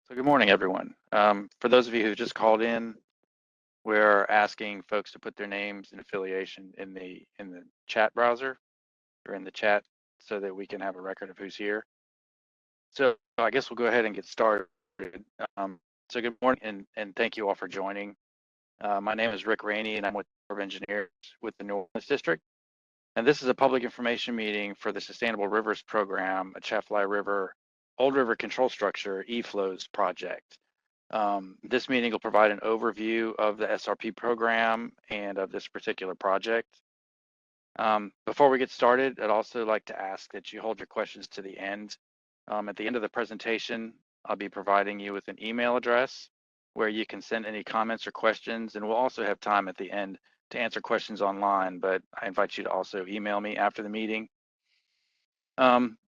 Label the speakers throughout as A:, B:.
A: So good morning, everyone. For those of you who just called in, we're asking folks to put their names and affiliation in the chat browser or in the chat so that we can have a record of who's here. So I guess we'll go ahead and get started. So good morning and thank you all for joining. My name is Rick Rainey and I'm with the Corps of Engineers with the New Orleans District. And this is a public information meeting for the Sustainable Rivers Program, Atchafalaya River, Old River Control Structure, E-Flows project. This meeting will provide an overview of the SRP program and of this particular project. Before we get started, I'd also like to ask that you hold your questions to the end. At the end of the presentation, I'll be providing you with an email address where you can send any comments or questions, and we'll also have time at the end to answer questions online, but I invite you to also email me after the meeting.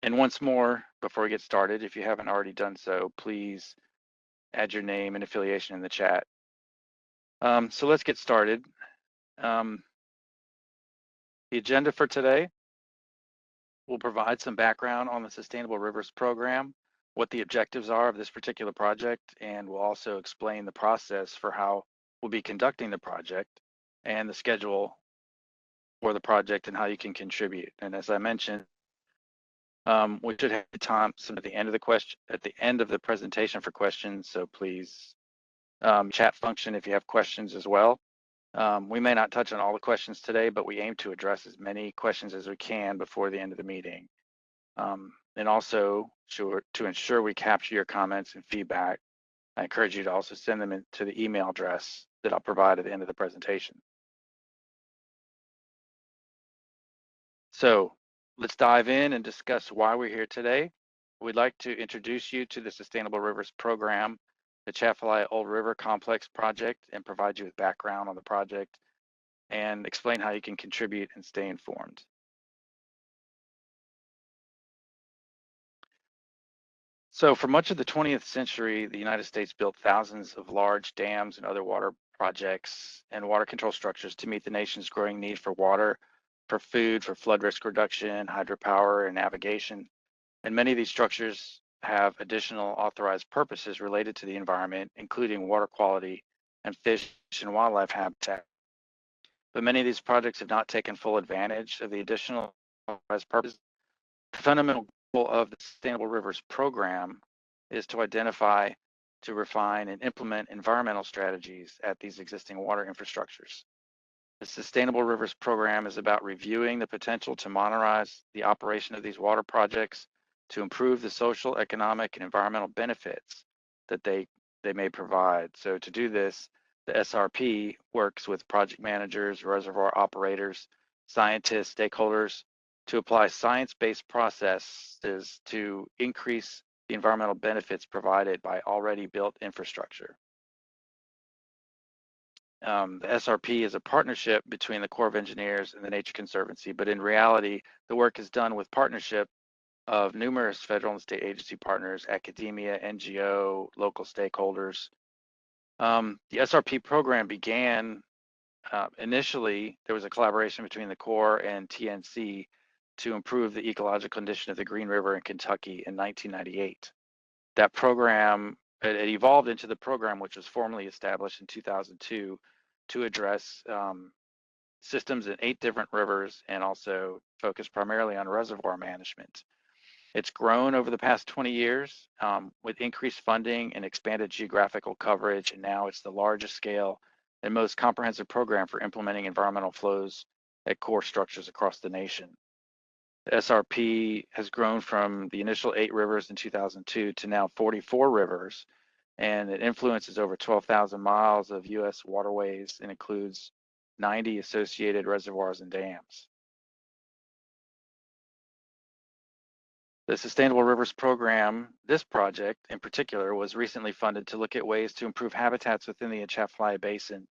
A: And once more, before we get started, if you haven't already done so, please add your name and affiliation in the chat. So let's get started. The agenda for today will provide some background on the Sustainable Rivers Program, what the objectives are of this particular project, and we'll also explain the process for how we'll be conducting the project and the schedule for the project and how you can contribute. And as I mentioned, we should have time at the end of the presentation for questions. So please chat function if you have questions as well. We may not touch on all the questions today, but we aim to address as many questions as we can before the end of the meeting. And also to ensure we capture your comments and feedback, I encourage you to also send them to the email address that I'll provide at the end of the presentation. So let's dive in and discuss why we're here today. We'd like to introduce you to the Sustainable Rivers Program, the Atchafalaya Old River Complex project, and provide you with background on the project and explain how you can contribute and stay informed. So for much of the 20th century, the United States built thousands of large dams and other water projects and water control structures to meet the nation's growing need for water, for food, for flood risk reduction, hydropower, and navigation. And many of these structures have additional authorized purposes related to the environment, including water quality and fish and wildlife habitat. But many of these projects have not taken full advantage of the additional authorized purposes. The fundamental goal of the Sustainable Rivers Program is to identify, to refine, and implement environmental strategies at these existing water infrastructures. The Sustainable Rivers Program is about reviewing the potential to monetize the operation of these water projects to improve the social, economic, and environmental benefits that they may provide. So to do this, the SRP works with project managers, reservoir operators, scientists, stakeholders to apply science-based processes to increase the environmental benefits provided by already built infrastructure. The SRP is a partnership between the Corps of Engineers and the Nature Conservancy, but in reality, the work is done with partnership of numerous federal and state agency partners, academia, NGO, local stakeholders. The SRP program began, initially, there was a collaboration between the Corps and TNC to improve the ecological condition of the Green River in Kentucky in 1998. That program, it evolved into the program which was formally established in 2002 to address systems in 8 different rivers and also focus primarily on reservoir management. It's grown over the past 20 years with increased funding and expanded geographical coverage, and now it's the largest scale and most comprehensive program for implementing environmental flows at core structures across the nation. The SRP has grown from the initial 8 rivers in 2002 to now 44 rivers, and it influences over 12,000 miles of U.S. waterways and includes 90 associated reservoirs and dams. The Sustainable Rivers Program, this project in particular, was recently funded to look at ways to improve habitats within the Atchafalaya Basin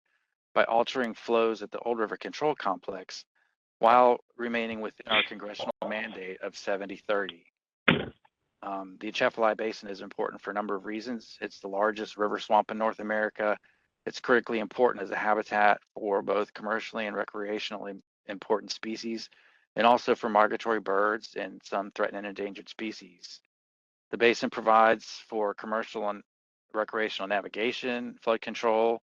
A: by altering flows at the Old River Control Complex while remaining within our congressional mandate of 70-30. The Atchafalaya Basin is important for a number of reasons. It's the largest river swamp in North America. It's critically important as a habitat for both commercially and recreationally important species, and also for migratory birds and some threatened and endangered species. The basin provides for commercial and recreational navigation, flood control,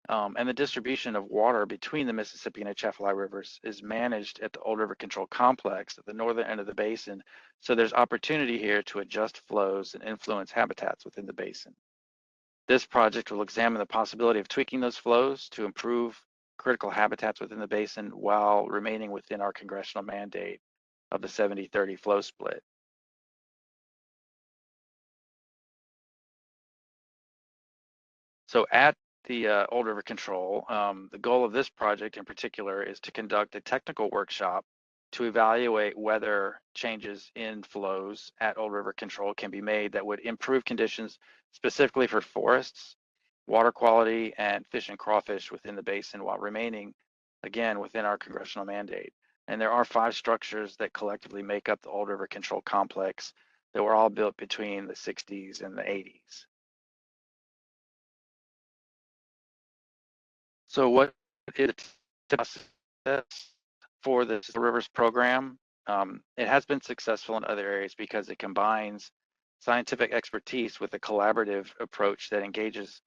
A: and the distribution of water between the Mississippi and Atchafalaya rivers is managed at the Old River Control Complex at the northern end of the basin. So there's opportunity here to adjust flows and influence habitats within the basin. This project will examine the possibility of tweaking those flows to improve critical habitats within the basin while remaining within our congressional mandate of the 70-30 flow split. So at the Old River Control, the goal of this project in particular is to conduct a technical workshop to evaluate whether changes in flows at Old River Control can be made that would improve conditions specifically for forests, water quality, and fish and crawfish within the basin while remaining, again, within our congressional mandate. And there are 5 structures that collectively make up the Old River Control Complex that were all built between the 60s and the 80s. So what is the process for this Rivers program? It has been successful in other areas because it combines scientific expertise with a collaborative approach that engages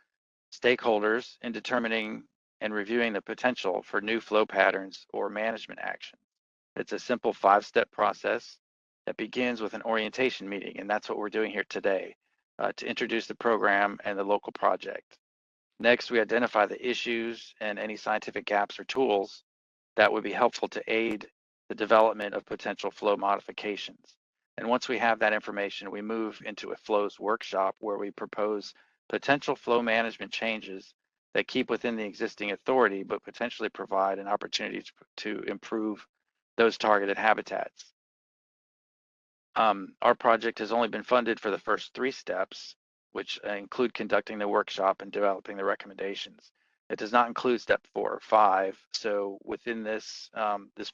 A: stakeholders in determining and reviewing the potential for new flow patterns or management action. It's a simple 5-step process that begins with an orientation meeting, and that's what we're doing here today to introduce the program and the local project. Next, we identify the issues and any scientific gaps or tools that would be helpful to aid the development of potential flow modifications. And once we have that information, we move into a flows workshop where we propose potential flow management changes that keep within the existing authority, but potentially provide an opportunity to improve those targeted habitats. Our project has only been funded for the first 3 steps, which include conducting the workshop and developing the recommendations. It does not include step 4 or 5. So within this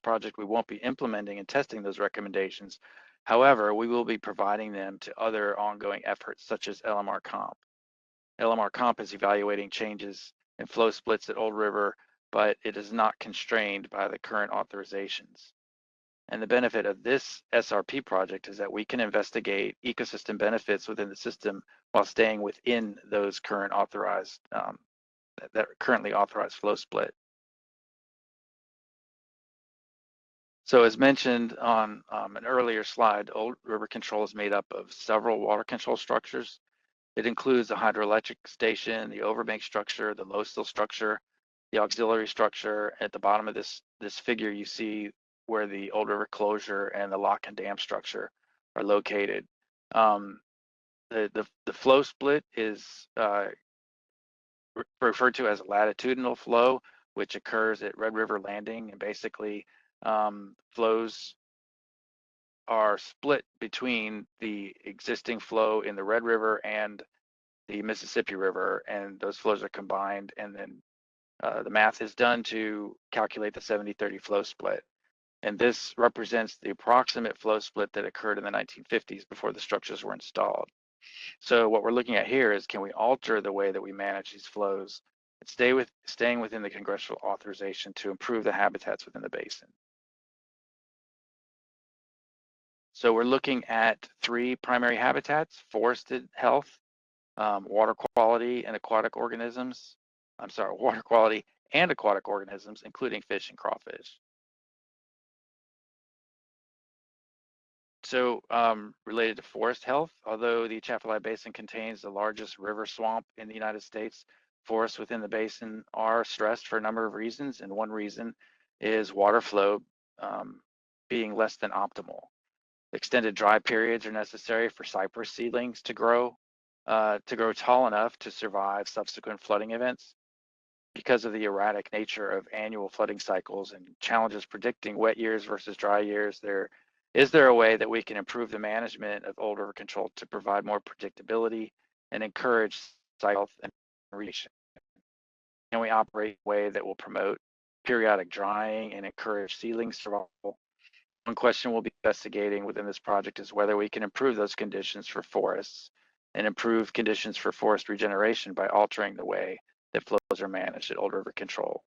A: project, we won't be implementing and testing those recommendations. However, we will be providing them to other ongoing efforts such as LMR Comp. LMR Comp is evaluating changes in flow splits at Old River, but it is not constrained by the current authorizations. And the benefit of this SRP project is that we can investigate ecosystem benefits within the system while staying within those current authorized, that currently authorized flow split. So as mentioned on an earlier slide, Old River Control is made up of several water control structures. It includes the hydroelectric station, the overbank structure, the low sill structure, the auxiliary structure. At the bottom of this figure, you see where the Old River closure and the lock and dam structure are located. The flow split is referred to as a latitudinal flow, which occurs at Red River Landing, and basically flows are split between the existing flow in the Red River and the Mississippi River, and those flows are combined, and then the math is done to calculate the 70-30 flow split. And this represents the approximate flow split that occurred in the 1950s before the structures were installed. So what we're looking at here is, can we alter the way that we manage these flows and staying within the congressional authorization to improve the habitats within the basin? So we're looking at 3 primary habitats: forested health, water quality and aquatic organisms. Water quality and aquatic organisms, including fish and crawfish. So related to forest health, although the Atchafalaya Basin contains the largest river swamp in the United States, forests within the basin are stressed for a number of reasons, and one reason is water flow being less than optimal. Extended dry periods are necessary for cypress seedlings to grow tall enough to survive subsequent flooding events. Because of the erratic nature of annual flooding cycles and challenges predicting wet years versus dry years, is there a way that we can improve the management of Old River Control to provide more predictability and encourage health and irrigation? Can we operate in a way that will promote periodic drying and encourage seedling survival? One question we'll be investigating within this project is whether we can improve those conditions for forests and improve conditions for forest regeneration by altering the way that flows are managed at Old River Control.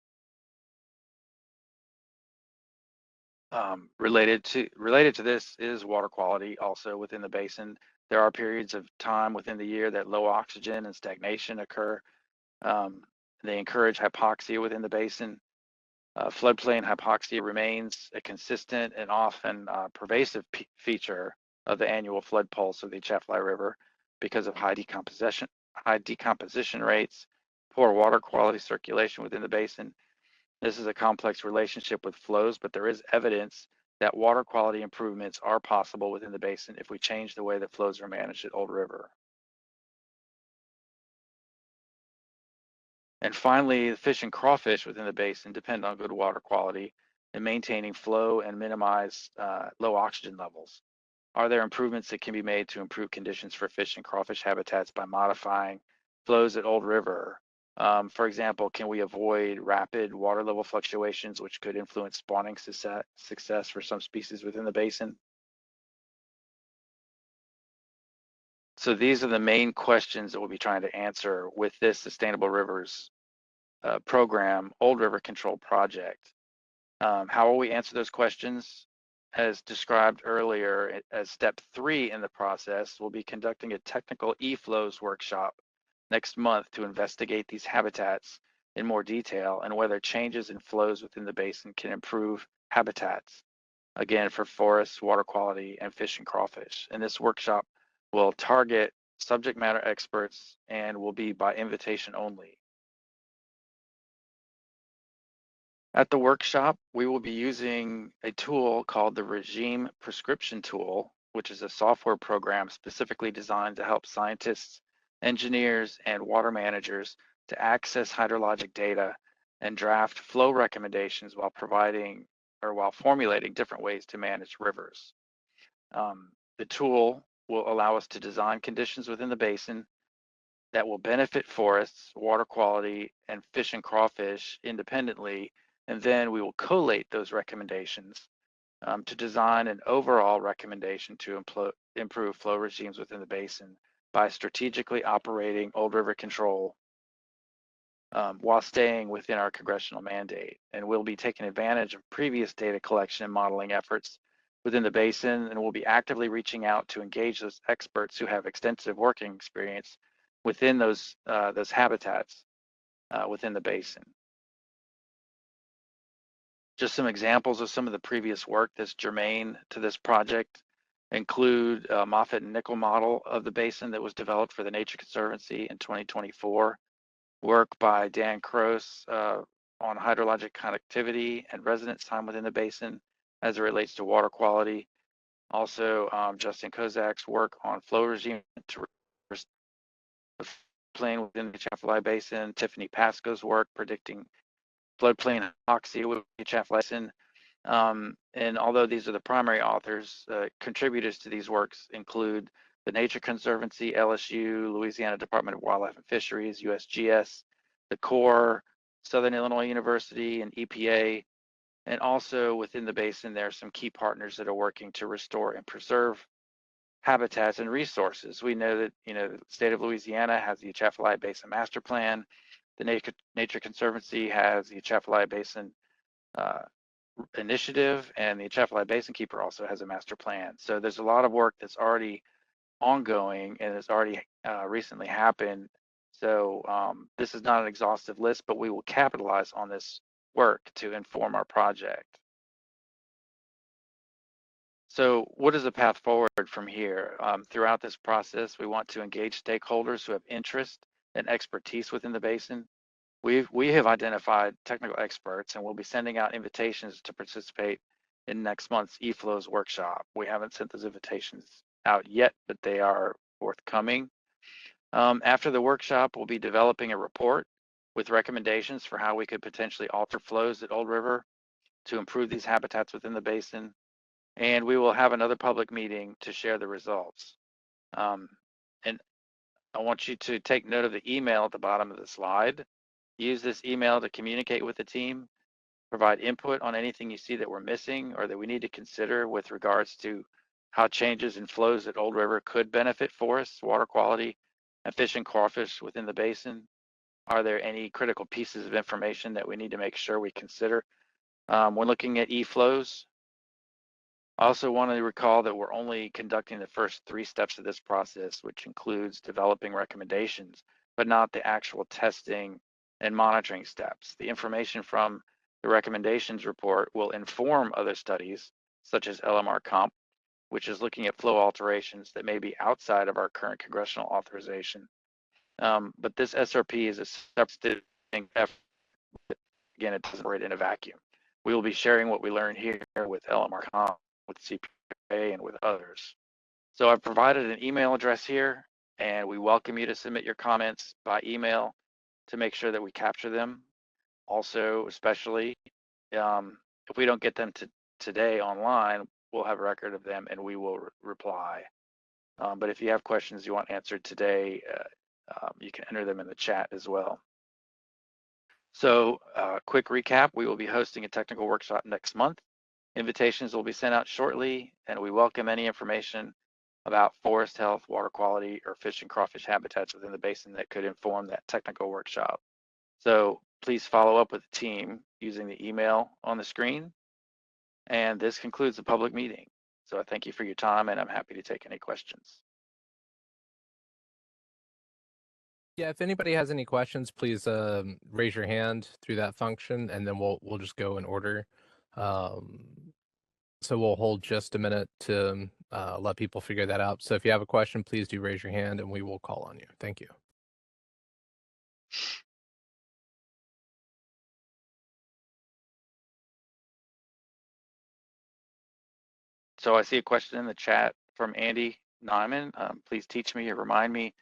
A: Related to this is water quality also within the basin. There are periods of time within the year that low oxygen and stagnation occur. They encourage hypoxia within the basin. Floodplain hypoxia remains a consistent and often pervasive feature of the annual flood pulse of the Atchafalaya River because of high decomposition rates, poor water quality circulation within the basin. This is a complex relationship with flows, but there is evidence that water quality improvements are possible within the basin if we change the way that flows are managed at Old River. And finally, the fish and crawfish within the basin depend on good water quality and maintaining flow and minimize low oxygen levels. Are there improvements that can be made to improve conditions for fish and crawfish habitats by modifying flows at Old River? For example, can we avoid rapid water level fluctuations, which could influence spawning success for some species within the basin? So these are the main questions that we'll be trying to answer with this Sustainable Rivers program, Old River Control Project. How will we answer those questions? As described earlier, as step 3 in the process, we'll be conducting a technical e-flows workshop next month to investigate these habitats in more detail and whether changes in flows within the basin can improve habitats, again, for forests, water quality, and fish and crawfish. And this workshop will target subject matter experts and will be by invitation only. At the workshop, we will be using a tool called the Regime Prescription Tool, which is a software program specifically designed to help scientists, engineers, and water managers to access hydrologic data and draft flow recommendations while formulating different ways to manage rivers. The tool will allow us to design conditions within the basin that will benefit forests, water quality, and fish and crawfish independently, and then we will collate those recommendations to design an overall recommendation to improve flow regimes within the basin by strategically operating Old River control while staying within our congressional mandate. And we'll be taking advantage of previous data collection and modeling efforts within the basin, and we'll be actively reaching out to engage those experts who have extensive working experience within those habitats within the basin. Just some examples of some of the previous work that's germane to this project include a Moffett and Nickel model of the basin that was developed for the Nature Conservancy in 2024, work by Dan Kroos on hydrologic connectivity and residence time within the basin as it relates to water quality. Also, Justin Kozak's work on flow regime to floodplain within the Atchafalaya Basin, Tiffany Pascoe's work predicting floodplain hypoxia with the Atchafalaya Basin. And although these are the primary authors, contributors to these works include the Nature Conservancy, LSU, Louisiana Department of Wildlife and Fisheries, USGS, the Corps, Southern Illinois University, and EPA. And also within the basin, there are some key partners that are working to restore and preserve habitats and resources. We know that the state of Louisiana has the Atchafalaya Basin Master Plan. The Nature Conservancy has the Atchafalaya Basin Initiative, and the Atchafalaya Basin Keeper also has a master plan. So there's a lot of work that's already ongoing and has already recently happened. So this is not an exhaustive list, but we will capitalize on this work to inform our project. So what is the path forward from here? Throughout this process, we want to engage stakeholders who have interest and expertise within the basin. We have identified technical experts, and we'll be sending out invitations to participate in next month's eFlows workshop. We haven't sent those invitations out yet, but they are forthcoming. After the workshop, we'll be developing a report with recommendations for how we could potentially alter flows at Old River to improve these habitats within the basin. And we will have another public meeting to share the results. And I want you to take note of the email at the bottom of the slide. Use this email to communicate with the team, provide input on anything you see that we're missing or that we need to consider with regards to how changes in flows at Old River could benefit forests, water quality, and fish and crawfish within the basin. Are there any critical pieces of information that we need to make sure we consider when looking at e-flows? I also want to recall that we're only conducting the first 3 steps of this process, which includes developing recommendations, but not the actual testing and monitoring steps. The information from the recommendations report will inform other studies, such as LMR Comp, which is looking at flow alterations that may be outside of our current congressional authorization. But this SRP is a separate effort. Again, it doesn't operate in a vacuum. We will be sharing what we learn here with LMR Comp, with CPA, and with others. So I've provided an email address here, and we welcome you to submit your comments by email to make sure that we capture them. Also, especially if we don't get them today online, we'll have a record of them and we will reply. But if you have questions you want answered today, you can enter them in the chat as well. So quick recap, we will be hosting a technical workshop next month. Invitations will be sent out shortly, and we welcome any information about forest health, water quality, or fish and crawfish habitats within the basin that could inform that technical workshop. So please follow up with the team using the email on the screen. And this concludes the public meeting. So I thank you for your time, and I'm happy to take any questions.
B: Yeah, if anybody has any questions, please raise your hand through that function, and then we'll just go in order. So we'll hold just a minute to let people figure that out. So if you have a question, please do raise your hand, and we will call on you. Thank you.
A: So I see a question in the chat from Andy Nyman. Please teach me or remind me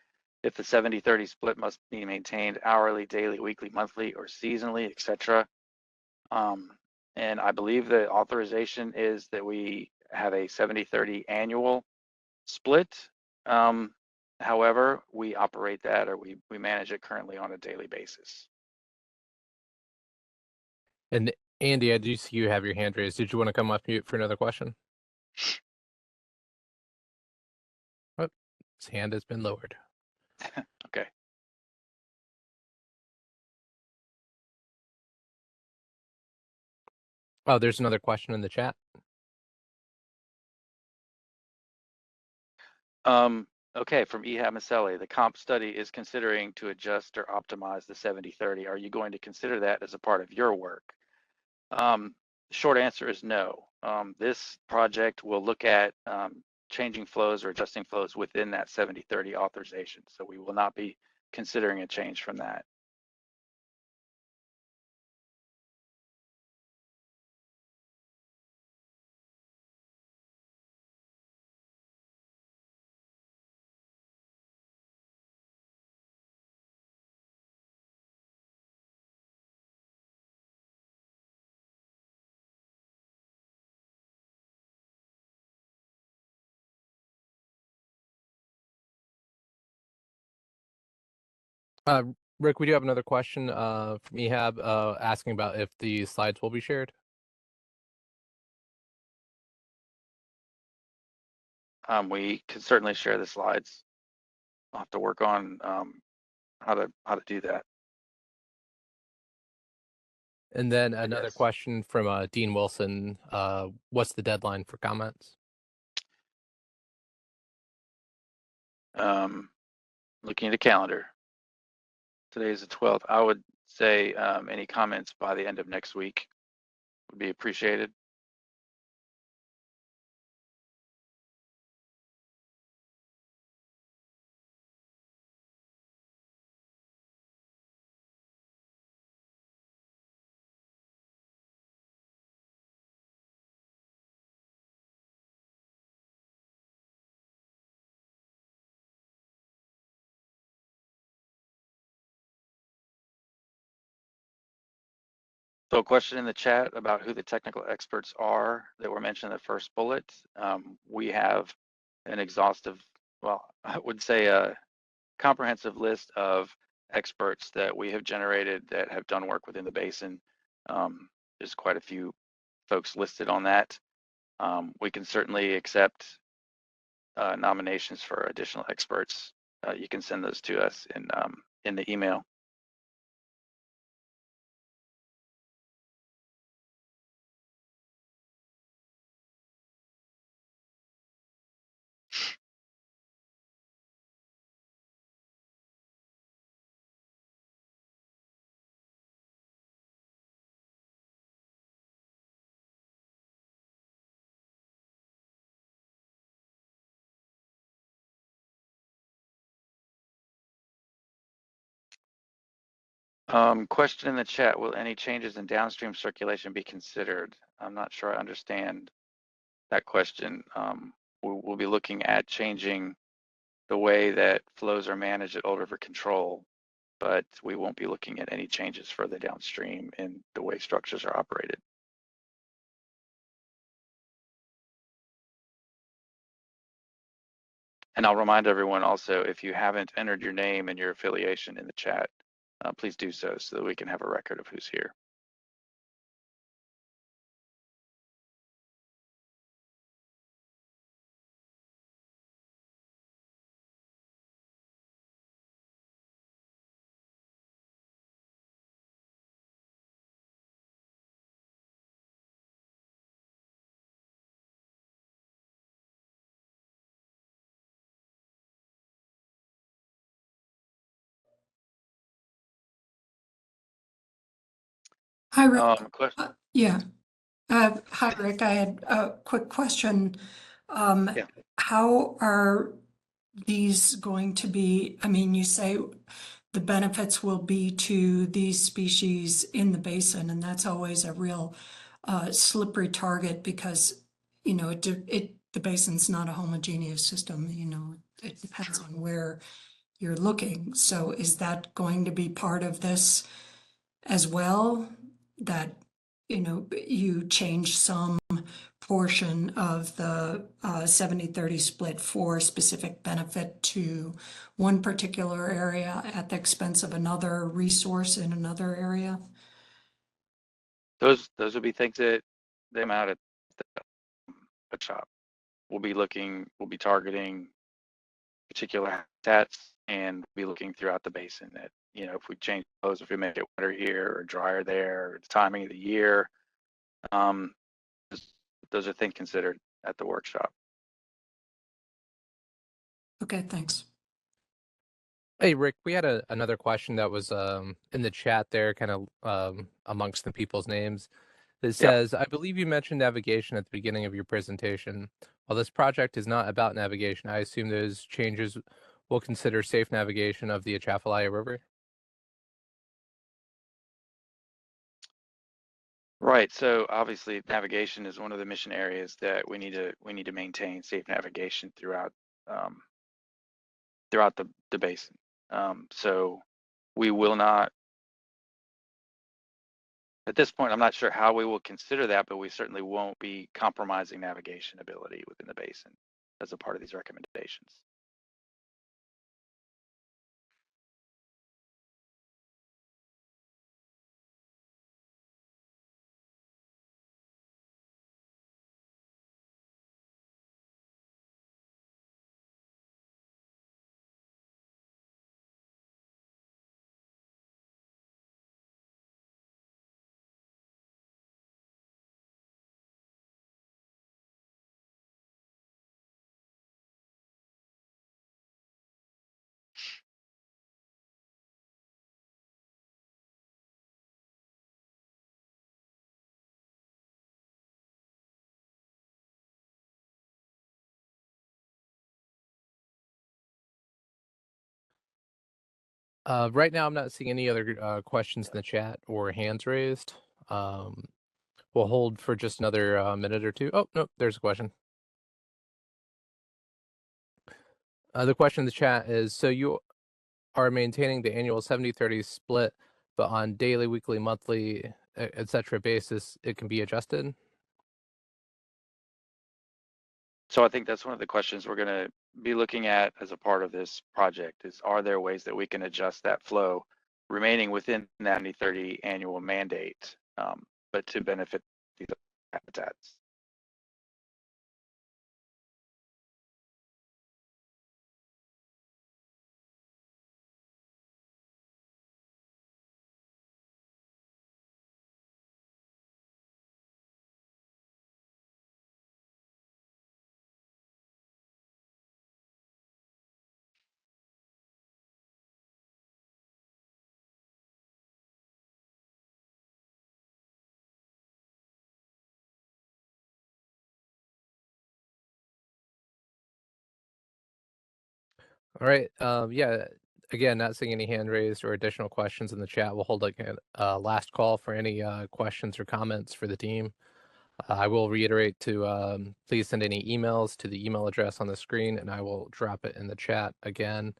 A: if the 70-30 split must be maintained hourly, daily, weekly, monthly, or seasonally, etc. And I believe the authorization is that we have a 70-30 annual split. However, we operate that, or we manage it currently on a daily basis.
B: And Andy, I do see you have your hand raised. Did you want to come off mute for another question? Oh, his hand has been lowered.
A: Okay.
B: Oh, there's another question in the chat.
A: Okay, from Ehab Maselli, the comp study is considering to adjust or optimize the 70-30. Are you going to consider that as a part of your work? Short answer is no. This project will look at changing flows or adjusting flows within that 70-30 authorization. So we will not be considering a change from that.
B: Rick, we do have another question from Ehab asking about if the slides will be shared.
A: We can certainly share the slides. I'll have to work on how to do that.
B: And then another question from Dean Wilson. What's the deadline for comments?
A: Looking at the calendar. Today is the 12th. I would say any comments by the end of next week would be appreciated. So a question in the chat about who the technical experts are that were mentioned in the first bullet. We have an exhaustive, well, I would say a comprehensive list of experts that we have generated that have done work within the basin. There's quite a few folks listed on that. We can certainly accept nominations for additional experts. You can send those to us in the email. Question in the chat, will any changes in downstream circulation be considered? I'm not sure I understand that question. We'll be looking at changing the way that flows are managed at Old River Control, but we won't be looking at any changes further downstream in the way structures are operated. And I'll remind everyone also, if you haven't entered your name and your affiliation in the chat, please do so that we can have a record of who's here.
C: Hi, Rick.
A: Question?
C: Yeah. Hi, Rick. I had a quick question.
A: Yeah.
C: How are these going to be? I mean, you say the benefits will be to these species in the basin, and that's always a real slippery target because, the basin's not a homogeneous system, it depends on where you're looking. So is that going to be part of this as well? That, you change some portion of the 70-30 split for specific benefit to one particular area at the expense of another resource in another area?
A: Those would be things that they come out at the shop. We'll be targeting particular habitats and be looking throughout the basin that, if we change those, if we make it wetter here or drier there, or the timing of the year, those are things considered at the workshop.
C: Okay, thanks.
B: Hey, Rick, we had another question that was in the chat there, kind of amongst the people's names. It says, I believe you mentioned navigation at the beginning of your presentation. While this project is not about navigation, I assume those changes will consider safe navigation of the Atchafalaya River.
A: Right. So obviously, navigation is one of the mission areas that we need to maintain safe navigation throughout the basin. So we will not. At this point, I'm not sure how we will consider that, but we certainly won't be compromising navigation ability within the basin as a part of these recommendations.
B: Right now, I'm not seeing any other questions in the chat or hands raised. We'll hold for just another minute or two. Oh, no, there's a question. The question in the chat is, so you are maintaining the annual 70-30 split, but on daily, weekly, monthly, etc. basis, it can be adjusted?
A: So I think that's one of the questions we're going to be looking at as a part of this project is, are there ways that we can adjust that flow remaining within that 70-30 annual mandate, but to benefit these habitats?
B: All right. Yeah, Again, not seeing any hand raised or additional questions in the chat. We'll hold like a last call for any questions or comments for the team. I will reiterate to please send any emails to the email address on the screen, and I will drop it in the chat again.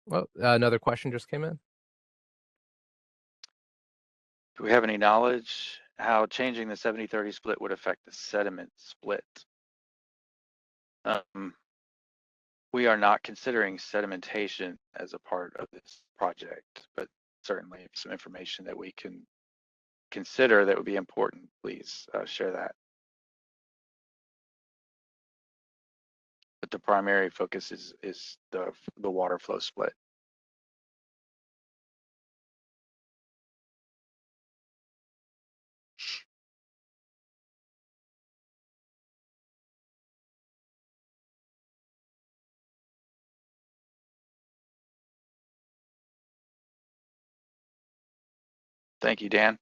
B: Well, another question just came in.
A: Do we have any knowledge how changing the 70-30 split would affect the sediment split? We are not considering sedimentation as a part of this project, but certainly some information that we can consider that would be important, please share that. But the primary focus is the water flow split. Thank you, Dan.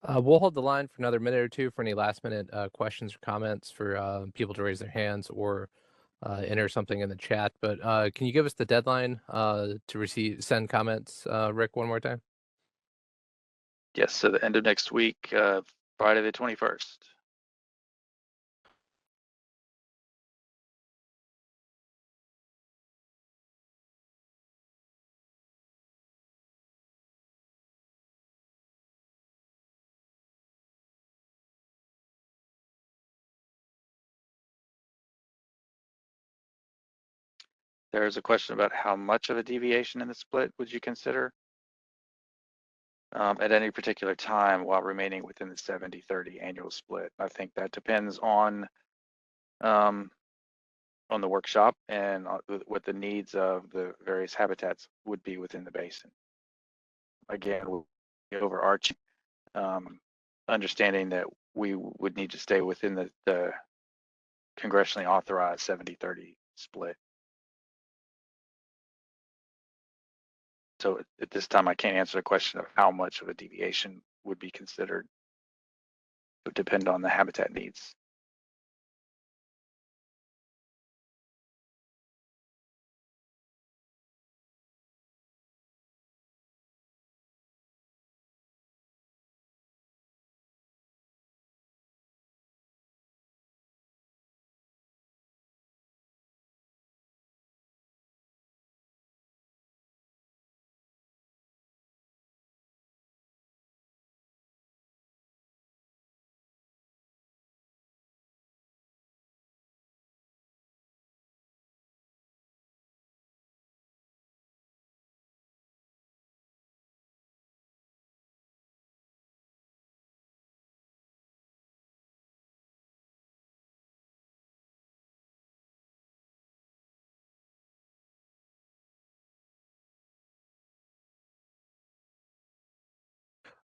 B: We'll hold the line for another minute or two for any last minute questions or comments for people to raise their hands or enter something in the chat. But can you give us the deadline to send comments, Rick, one more time?
A: Yes, so the end of next week, Friday the 21st. There's a question about how much of a deviation in the split would you consider at any particular time while remaining within the 70-30 annual split. I think that depends on the workshop and what the needs of the various habitats would be within the basin. Again, overarching understanding that we would need to stay within the congressionally authorized 70-30 split. So at this time, I can't answer the question of how much of a deviation would be considered. It would depend on the habitat needs.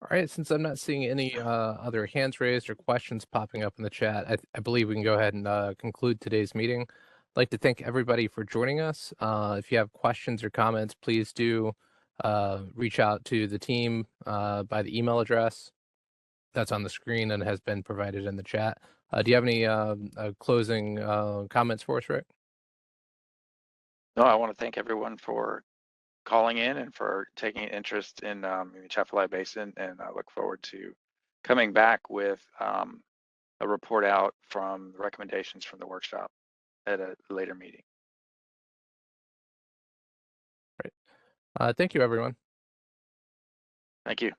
B: All right, since I'm not seeing any other hands raised or questions popping up in the chat, I believe we can go ahead and conclude today's meeting. I'd like to thank everybody for joining us. If you have questions or comments, please do reach out to the team by the email address that's on the screen and has been provided in the chat. Do you have any closing comments for us, Rick?
A: No, I want to thank everyone for calling in and for taking an interest in the Atchafalaya Basin, and I look forward to coming back with a report out from the recommendations from the workshop at a later meeting.
B: Thank you, everyone.
A: Thank you.